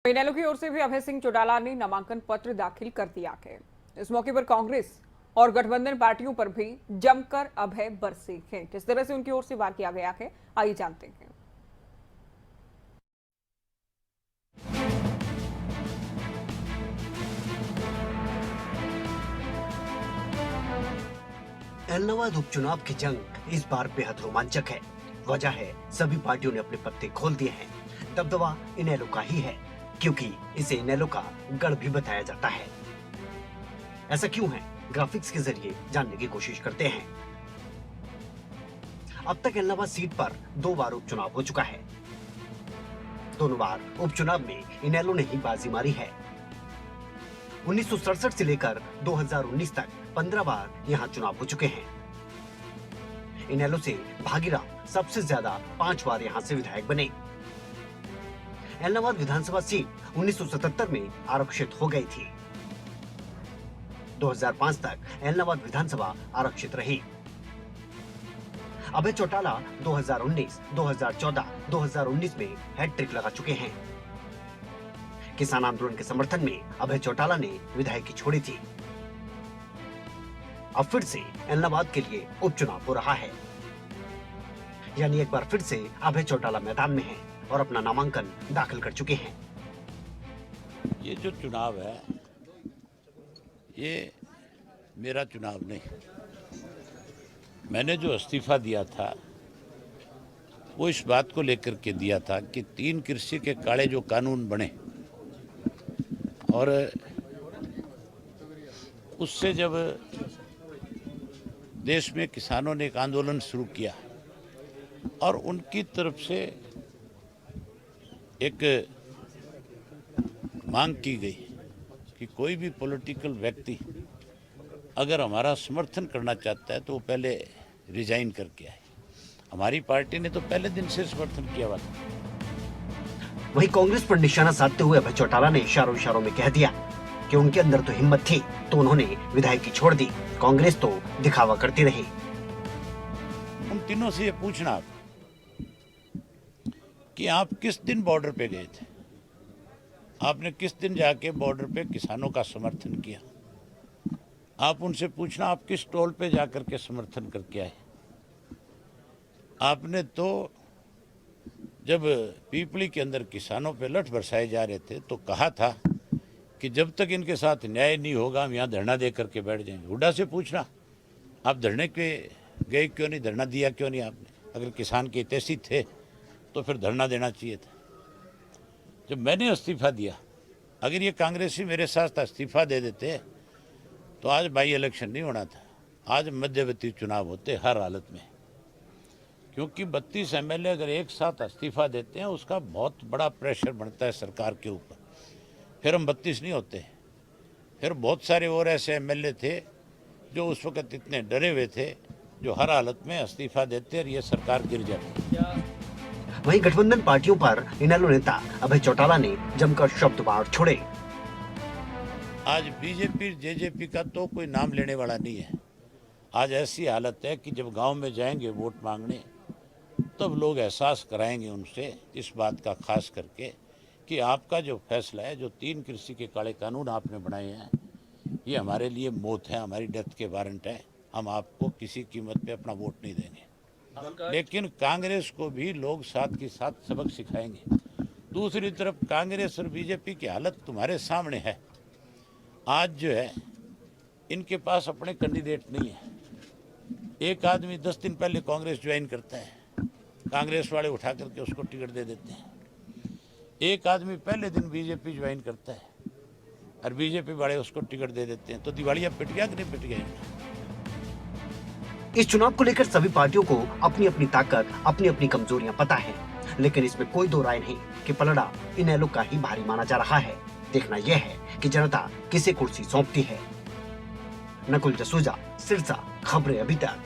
इनेलो की ओर से भी अभय सिंह चौटाला ने नामांकन पत्र दाखिल कर दिया है। इस मौके पर कांग्रेस और गठबंधन पार्टियों पर भी जमकर अभय बरसे हैं। किस तरह से उनकी ओर से वार किया गया है, आइए जानते हैं। एलनाबाद उपचुनाव की जंग इस बार बेहद रोमांचक है। वजह है सभी पार्टियों ने अपने पत्ते खोल दिए हैं। दबदबा इनेलो का ही है, क्योंकि इसे इनेलो का गढ़ भी बताया जाता है। ऐसा क्यों है, ग्राफिक्स के जरिए जानने की कोशिश करते हैं। अब तक एलनाबाद सीट पर 2 बार उपचुनाव हो चुका है। दोनों बार उपचुनाव में इनेलो ने ही बाजी मारी है। 1967 से लेकर 2019 तक 15 बार यहां चुनाव हो चुके हैं। इनेलो से भागीराम सबसे ज्यादा 5 बार यहां से विधायक बने। एलनाबाद विधानसभा सीट 1977 में आरक्षित हो गई थी। 2005 तक एलनाबाद विधानसभा आरक्षित रही। अभय चौटाला 2019, 2014, 2019 में हैट्रिक लगा चुके हैं। किसान आंदोलन के समर्थन में अभय चौटाला ने विधायकी छोड़ी थी। अब फिर से एलनाबाद के लिए उपचुनाव हो रहा है, यानी एक बार फिर से अभय चौटाला मैदान में हैं और अपना नामांकन दाखिल कर चुके हैं। ये जो चुनाव है, ये मेरा चुनाव नहीं। मैंने जो इस्तीफा दिया था वो इस बात को लेकर के दिया था कि 3 कृषि के काले जो कानून बने और उससे जब देश में किसानों ने एक आंदोलन शुरू किया और उनकी तरफ से एक मांग की गई कि कोई भी पॉलिटिकल व्यक्ति अगर हमारा समर्थन करना चाहता है तो वो पहले रिजाइन करके आए। हमारी पार्टी ने तो पहले दिन से समर्थन किया हुआ था। वहीं कांग्रेस पर निशाना साधते हुए अभय चौटाला ने इशारों में कह दिया कि उनके अंदर तो हिम्मत थी तो उन्होंने विधायकी छोड़ दी, कांग्रेस तो दिखावा करती रही। उन तीनों से ये पूछना आप कि आप किस दिन बॉर्डर पे गए थे, आपने किस दिन जाके बॉर्डर पे किसानों का समर्थन किया। आप उनसे पूछना आप किस टोल पे जाकर के समर्थन करके आए। आपने तो जब पीपली के अंदर किसानों पे लठ बरसाए जा रहे थे तो कहा था कि जब तक इनके साथ न्याय नहीं होगा हम यहाँ धरना दे करके बैठ जाएंगे। हुड्डा से पूछना आप धरने के गए क्यों नहीं, धरना दिया क्यों नहीं आपने। अगर किसान के हितैषी थे तो फिर धरना देना चाहिए था। जब मैंने इस्तीफा दिया, अगर ये कांग्रेसी मेरे साथ इस्तीफा दे देते तो आज बाई इलेक्शन नहीं होना था, आज मध्यवर्ती चुनाव होते हर हालत में। क्योंकि 32 एमएलए अगर एक साथ इस्तीफा देते हैं उसका बहुत बड़ा प्रेशर बनता है सरकार के ऊपर। फिर हम 32 नहीं होते। फिर बहुत सारे और ऐसे एमएलए थे जो उस वक्त इतने डरे हुए थे जो हर हालत में इस्तीफा देते और ये सरकार गिर जाती। वहीं गठबंधन पार्टियों पर इनेलो नेता अभय चौटाला ने जमकर शब्द बाढ़ छोड़े। आज बीजेपी जेजेपी का तो कोई नाम लेने वाला नहीं है। आज ऐसी हालत है कि जब गांव में जाएंगे वोट मांगने तब लोग एहसास कराएंगे उनसे इस बात का, खास करके कि आपका जो फैसला है, जो 3 कृषि के काले कानून आपने बनाए हैं, ये हमारे लिए मौत है, हमारी डेथ के वारंट है। हम आपको किसी कीमत पे अपना वोट नहीं देंगे। लेकिन कांग्रेस को भी लोग साथ के साथ सबक सिखाएंगे। दूसरी तरफ कांग्रेस और बीजेपी की हालत तुम्हारे सामने है। आज जो है इनके पास अपने कैंडिडेट नहीं है। एक आदमी 10 दिन पहले कांग्रेस ज्वाइन करता है, कांग्रेस वाले उठा करके उसको टिकट दे देते हैं। एक आदमी पहले दिन बीजेपी ज्वाइन करता है और बीजेपी वाले उसको टिकट दे देते हैं। तो दिवालिया पिट गया कि नहीं पिट गया? इस चुनाव को लेकर सभी पार्टियों को अपनी अपनी ताकत, अपनी अपनी कमजोरियां पता है, लेकिन इसमें कोई दो राय नहीं कि पलड़ा इनेलो का ही भारी माना जा रहा है। देखना यह है कि जनता किसे कुर्सी सौंपती है। नकुल जसूजा, सिरसा, खबरें अभी तक।